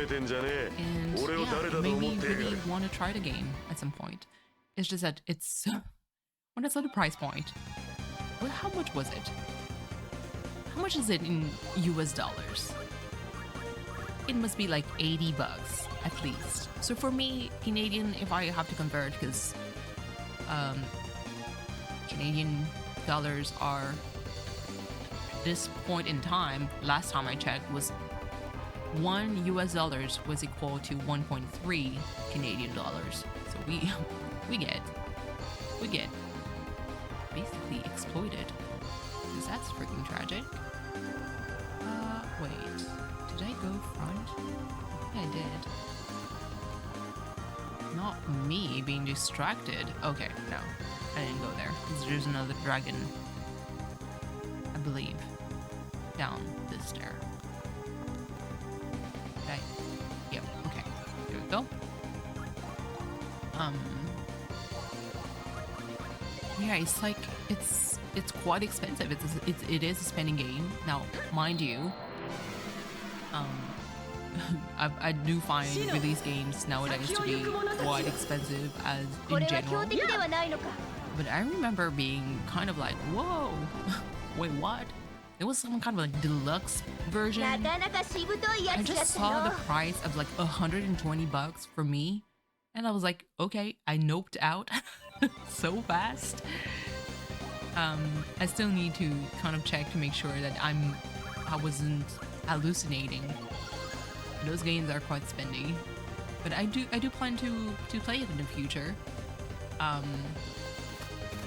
maybe really want to try the game at some point. It's just that it's when I saw the price point, well, how much was it? How much is it in US dollars? It must be like 80 bucks at least. So for me, Canadian, if I have to convert, because Canadian dollars are, at this point in time, last time I checked, was $1 US was equal to 1.3 Canadian dollars. So we get basically exploited. Because that's freaking tragic. Wait, did I go front? Yeah, I did. Not me being distracted. Okay, no, I didn't go there. Because there's another dragon, I believe, down this stair. Okay. Yep, okay. Here we go. Yeah, it's like, it's quite expensive. It is a spending game. Now, mind you, I do find release games nowadays to be quite expensive as in general. But I remember being kind of like, whoa, wait, what? There was some kind of like deluxe version. I just saw the price of like 120 bucks for me, and I was like, okay, I noped out so fast. I still need to kind of check to make sure that I wasn't hallucinating. Those games are quite spendy, but I do plan to play it in the future.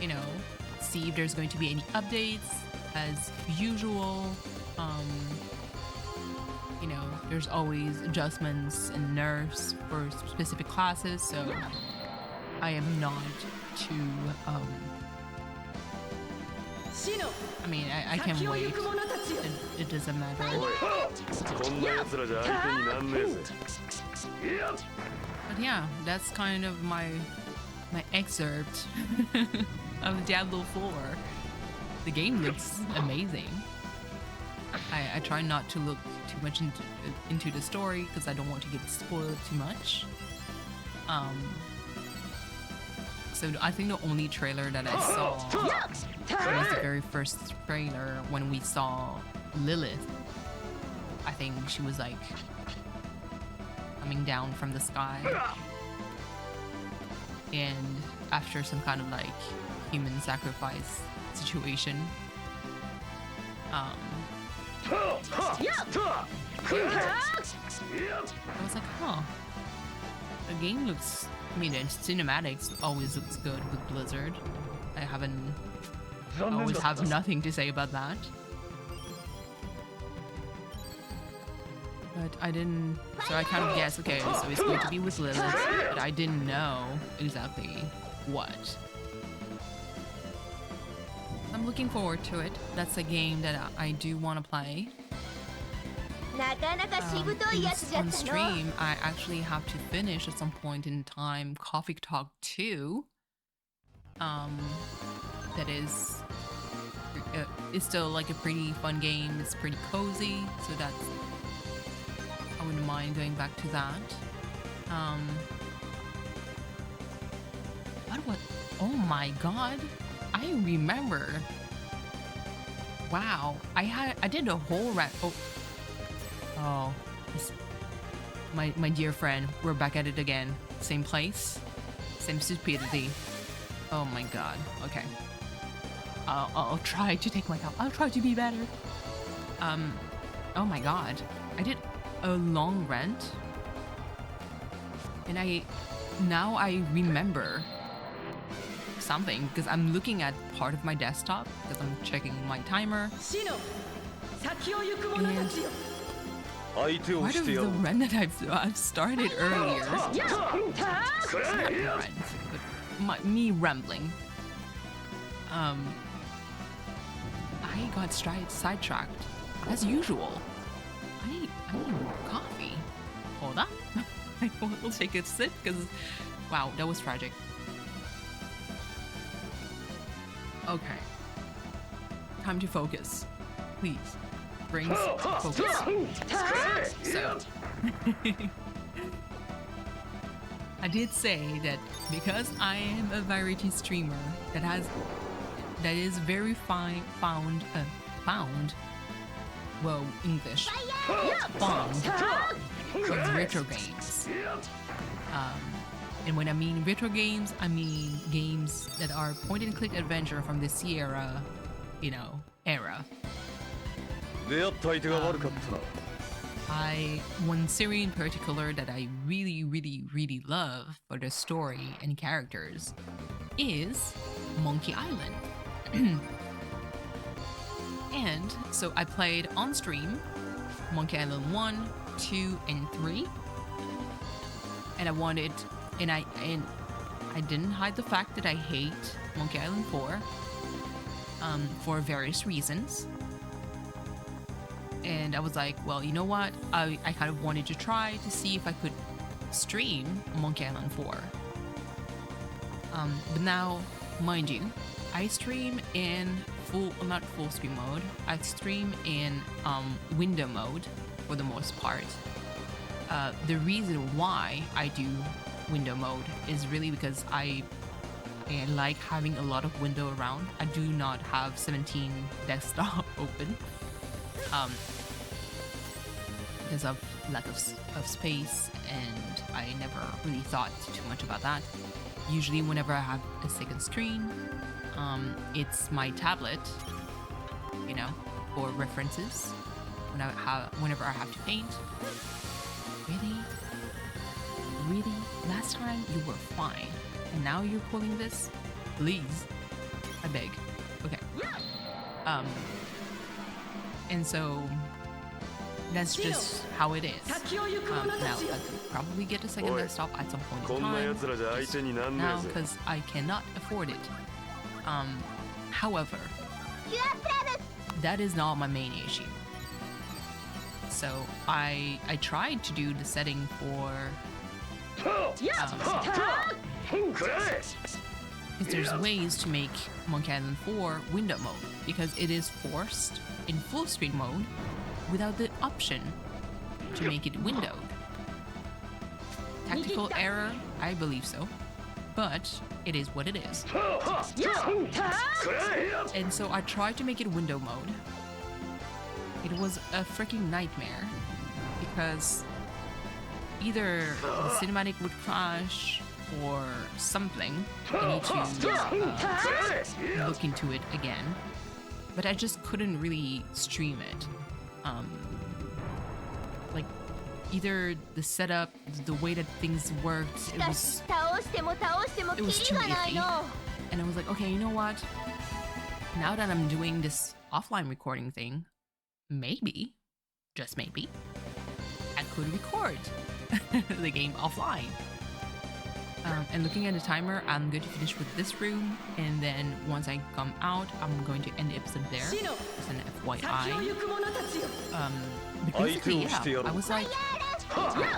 You know, see if there's going to be any updates as usual. You know, there's always adjustments and nerfs for specific classes, so I am not too I mean, I can't wait. It doesn't matter. But yeah, that's kind of my excerpt of Diablo 4. The game looks amazing. I try not to look too much into the story because I don't want to get spoiled too much. So I think the only trailer that I saw was the very first trailer when we saw Lilith. I think she was like coming down from the sky, and after some kind of like human sacrifice situation, I was like, huh, the game looks, I mean, its cinematics always looks good with Blizzard. I always have nothing to say about that. But I didn't, so I kind of guessed, okay, so it's going to be with Lilith, but I didn't know exactly what. I'm looking forward to it. That's a game that I do want to play. On stream, I actually have to finish at some point in time Coffee Talk 2. That is, it's still like a pretty fun game. It's pretty cozy, so that's, I wouldn't mind going back to that. What? Oh my god! I remember. Wow, I did a whole rant. Oh, my dear friend, we're back at it again. Same place, same stupidity. Oh my god. Okay. I'll try to take my time. I'll try to be better. Oh my god. I did a long rant. And now I remember something because I'm looking at part of my desktop because I'm checking my timer. And part of the run that I've started earlier. It's not a run, but me rambling. I got sidetracked as usual. I need more coffee. Hold on. I will take a sip because, wow, that was tragic. Okay. Time to focus. Please. Bring focus. So. I did say that because I am a variety streamer that is very found, well, English, fond of retro games. And when I mean retro games, I mean games that are point-and-click adventure from the Sierra, era. One series in particular that I really, really, really love for the story and characters is Monkey Island. And so I played on stream Monkey Island 1, 2, and 3. And I didn't hide the fact that I hate Monkey Island 4 for various reasons. And I was like, well, you know what? I kind of wanted to try to see if I could stream Monkey Island 4. But now, mind you, I stream in not full screen mode. I stream in window mode for the most part. The reason why I do window mode is really because I like having a lot of window around. I do not have 17 desktop open. Because of lack of space, and I never really thought too much about that. Usually whenever I have a second screen, it's my tablet, for references whenever I have to paint. Really? Last time you were fine, and now you're pulling this? Please, I beg. Okay. And so that's just how it is. Now I could probably get a second desktop at some point in time. Now, because I cannot afford it. However, that is not my main issue. So I tried to do the setting for because there's ways to make Monkey Island 4 window mode, because it is forced in full screen mode without the option to make it windowed. Tactical error? I believe so. But it is what it is. And so I tried to make it window mode. It was a freaking nightmare because either the cinematic would crash or something. I need to look into it again. But I just couldn't really stream it. Like, either the setup, the way that things worked, it was too iffy. And I was like, okay, you know what? Now that I'm doing this offline recording thing, maybe, just maybe, could record the game offline. And looking at the timer, I'm going to finish with this room, and then once I come out, I'm going to end the episode there. As an FYI. Basically, yeah, I was like,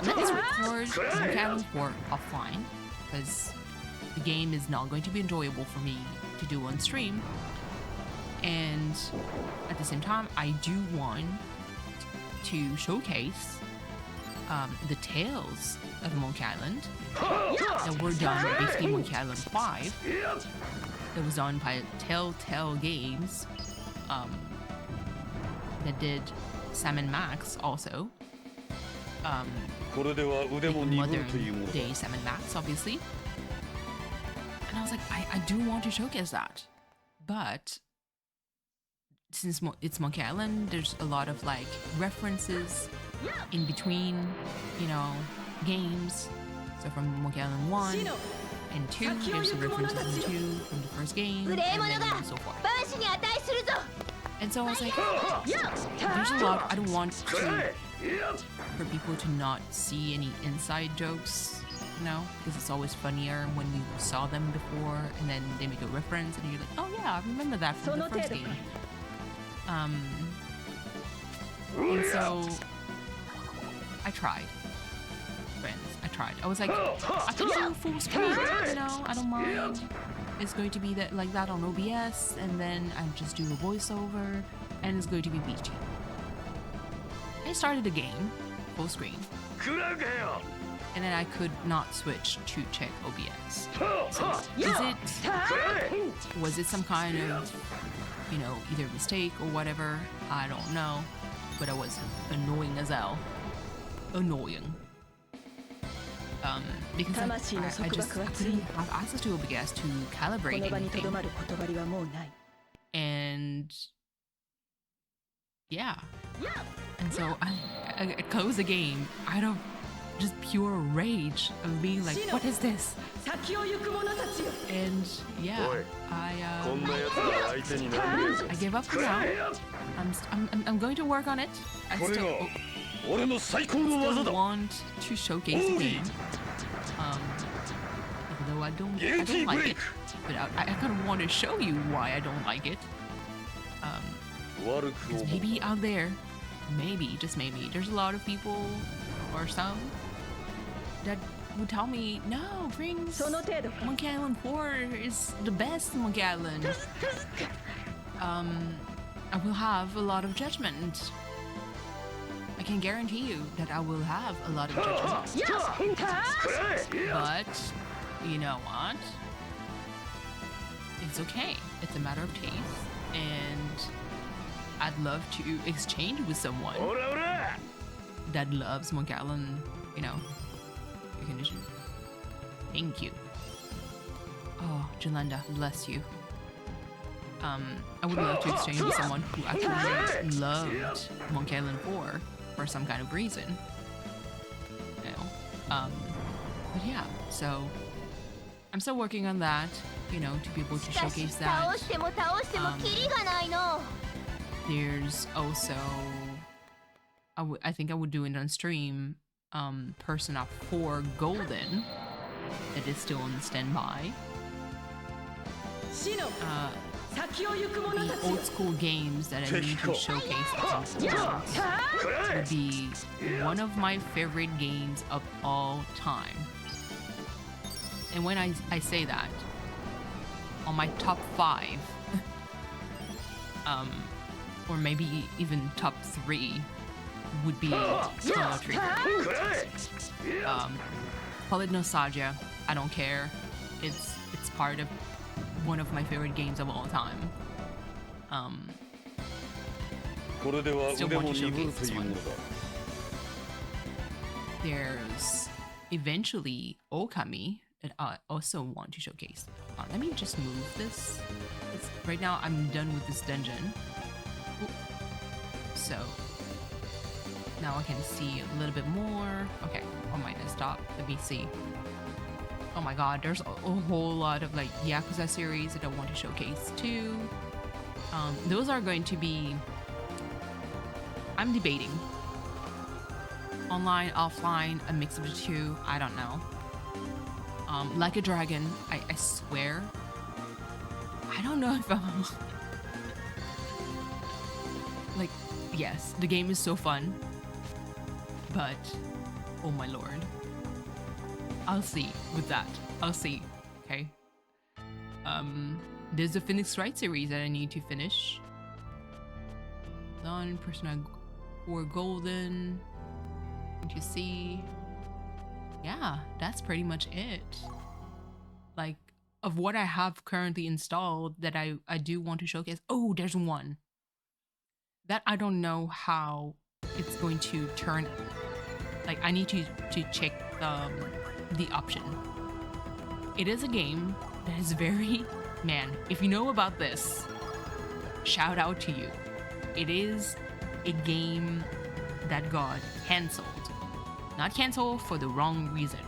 let's record Monkey Island 4 offline, because the game is not going to be enjoyable for me to do on stream. And at the same time, I do want to showcase the tales of Monkey Island that were done by basically Monkey Island 5 that was done by Telltale Games that did Sam and Max also. Modern day Sam and Max, obviously. And I was like, I do want to showcase that. But since it's Monkey Island, there's a lot of like references in between, you know, games. So from Monkey Island 1 and 2, there's some references in 2 from the first game, and then so forth. And so I was like, there's a lot. I don't want for people to not see any inside jokes, you know, because it's always funnier when you saw them before and then they make a reference and you're like, oh yeah, I remember that from the first game. And so I tried, friends. I tried. I was like, I can do full screen, you know, I don't mind. It's going to be that like that on OBS, and then I just do a voiceover, and it's going to be PG. I started the game full screen, and then I could not switch to check OBS. So was it some kind of, you know, either mistake or whatever? I don't know, but I was annoying as hell. Annoying. Because I couldn't have access to OBS to calibrate anything. And yeah. And so I closed the game out of just pure rage of being like, what is this? And yeah, I gave up for now. I'm going to work on it. I still want to showcase the game. Even though I don't like it, but I kind of want to show you why I don't like it. Because maybe out there, maybe, just maybe, there's a lot of people, or some, that would tell me, no, Rings, Monkey Island 4 is the best Monkey Island. I will have a lot of judgment. I can guarantee you that I will have a lot of judgment. But, you know what? It's okay. It's a matter of taste. And I'd love to exchange with someone that loves Monkey Island, you know, your condition. Thank you. Oh, Jolanda, bless you. I would love to exchange with someone who actually loved Monkey Island 4 for some kind of reason. You know? But yeah, so I'm still working on that, you know, to be able to showcase that. There's also, I think I would do it on stream, Persona 4 Golden, that is still on standby. The old school games that I need to showcase at some point would be one of my favorite games of all time. And when I say that, on my top 5, or maybe even top 3, would be Chrono Trigger. Call it nostalgia, I don't care. It's part of one of my favorite games of all time. Still want to showcase this one. There's eventually Okami that I also want to showcase. Let me just move this. Right now I'm done with this dungeon. Ooh. So now I can see a little bit more. Okay, on my desktop, let me see. Oh my god, there's a whole lot of like Yakuza series that I want to showcase too. Those are going to be, I'm debating online, offline, a mix of the two. I don't know. Like a Dragon, I swear. I don't know if I'm like, yes, the game is so fun, but oh my lord. I'll see with that. I'll see. Okay. There's the Phoenix Wright series that I need to finish. Done. Persona 4 Golden. To see. Yeah, that's pretty much it. Like, of what I have currently installed that I do want to showcase. Oh, there's one that I don't know how it's going to turn. Like, I need to check the option. It is a game that is very, man, if you know about this, shout out to you. It is a game that got cancelled. Not cancelled for the wrong reason.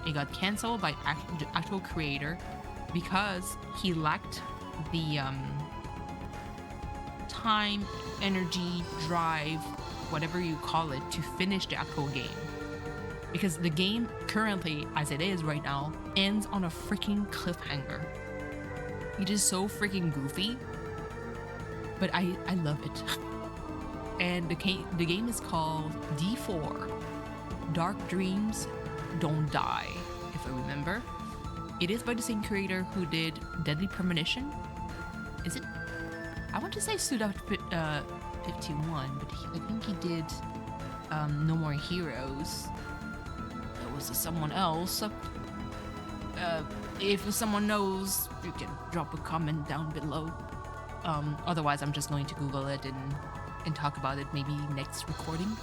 It got cancelled by the actual creator because he lacked the time, energy, drive, whatever you call it, to finish the actual game. Because the game currently, as it is right now, ends on a freaking cliffhanger. It is so freaking goofy, but I love it. And the game is called D4, Dark Dreams Don't Die, if I remember. It is by the same creator who did Deadly Premonition. Is it? I want to say Suda 51, but I think he did No More Heroes. It was someone else. If someone knows, you can drop a comment down below. Otherwise, I'm just going to Google it and talk about it maybe next recording.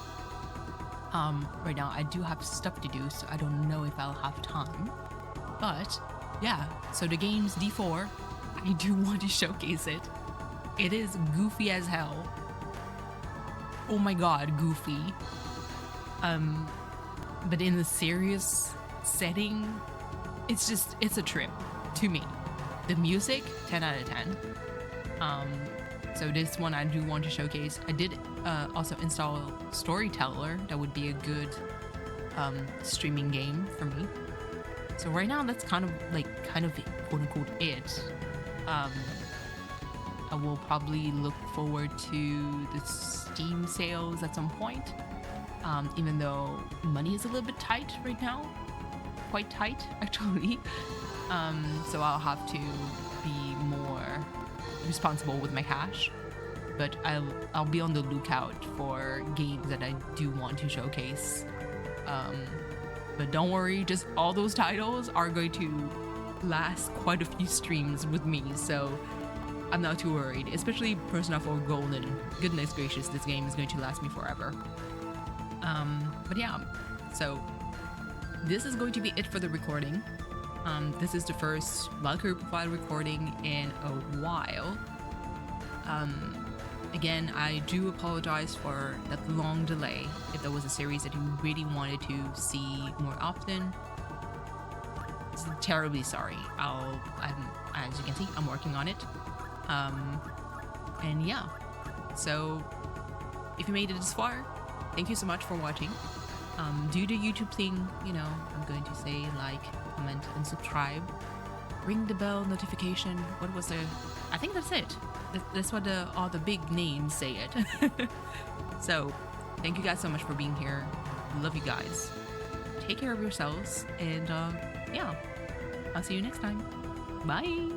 Right now, I do have stuff to do, so I don't know if I'll have time. But yeah, so the game's D4. I do want to showcase it. It is goofy as hell. Oh my god, goofy. But in a serious setting, it's a trip to me. The music, 10 out of 10. So this one I do want to showcase. I did also install Storyteller. That would be a good streaming game for me. So right now that's kind of quote unquote it. I will probably look forward to the Steam sales at some point. Even though money is a little bit tight right now. Quite tight, actually. So I'll have to be more responsible with my cash. But I'll be on the lookout for games that I do want to showcase. But don't worry, just all those titles are going to last quite a few streams with me, so I'm not too worried. Especially Persona 4 Golden. Goodness gracious, this game is going to last me forever. But yeah, so this is going to be it for the recording. This is the first Valkyrie profile recording in a while. Again, I do apologize for that long delay. If there was a series that you really wanted to see more often, terribly sorry. As you can see, I'm working on it. And yeah, so if you made it this far, thank you so much for watching. Do the YouTube thing, you know, I'm going to say like, comment, and subscribe. Ring the bell notification. What was the... I think that's it. That's what all the big names say it. So, thank you guys so much for being here. Love you guys. Take care of yourselves. And yeah, I'll see you next time. Bye!